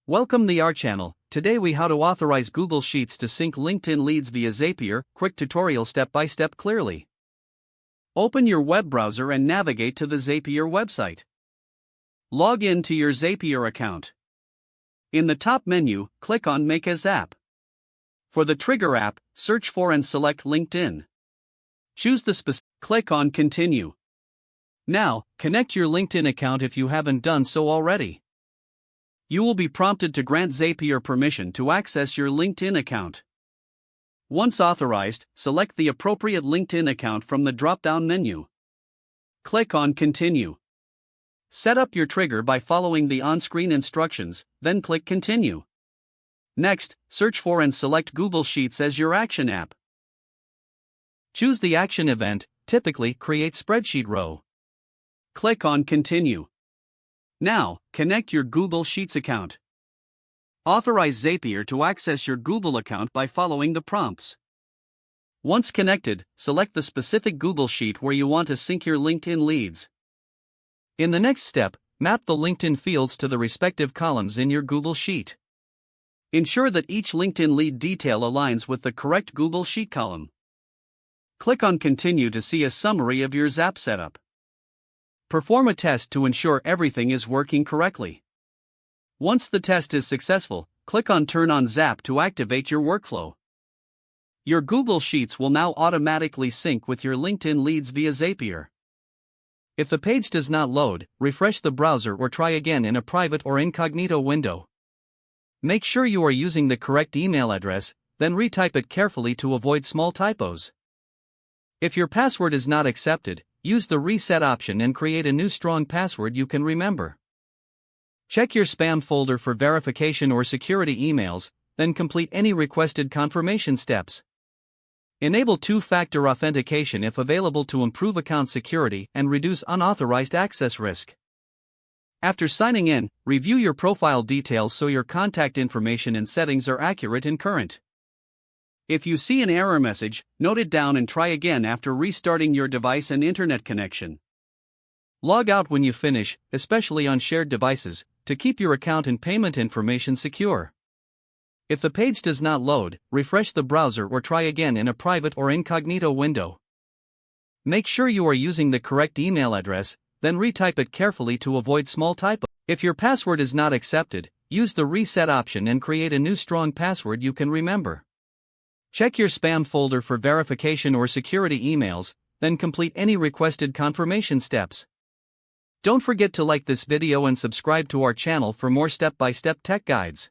Welcome to our channel. Today we how to authorize Google Sheets to sync LinkedIn leads via Zapier. Quick tutorial step by step clearly. Open your web browser and navigate to the Zapier website. Log in to your Zapier account. In the top menu, click on Make as App. For the trigger app, search for and select LinkedIn. Choose the specific. Click on Continue. Now, connect your LinkedIn account if you haven't done so already. You will be prompted to grant Zapier permission to access your LinkedIn account. Once authorized, select the appropriate LinkedIn account from the drop-down menu. Click on Continue. Set up your trigger by following the on-screen instructions, then click Continue. Next, search for and select Google Sheets as your action app. Choose the action event, typically create spreadsheet row. Click on Continue. Now, connect your Google Sheets account. Authorize Zapier to access your Google account by following the prompts. Once connected, select the specific Google Sheet where you want to sync your LinkedIn leads. In the next step, map the LinkedIn fields to the respective columns in your Google Sheet. Ensure that each LinkedIn lead detail aligns with the correct Google Sheet column. Click on Continue to see a summary of your Zap setup. Perform a test to ensure everything is working correctly. Once the test is successful, click on Turn on Zap to activate your workflow. Your Google Sheets will now automatically sync with your LinkedIn leads via Zapier. If the page does not load, refresh the browser or try again in a private or incognito window. Make sure you are using the correct email address, then retype it carefully to avoid small typos. If your password is not accepted, use the reset option and create a new strong password you can remember. Check your spam folder for verification or security emails, then complete any requested confirmation steps. Enable two-factor authentication if available to improve account security and reduce unauthorized access risk. After signing in, review your profile details so your contact information and settings are accurate and current. If you see an error message, note it down and try again after restarting your device and internet connection. Log out when you finish, especially on shared devices, to keep your account and payment information secure. If the page does not load, refresh the browser or try again in a private or incognito window. Make sure you are using the correct email address, then retype it carefully to avoid small typos. If your password is not accepted, use the reset option and create a new strong password you can remember. Check your spam folder for verification or security emails, then complete any requested confirmation steps. Don't forget to like this video and subscribe to our channel for more step-by-step tech guides.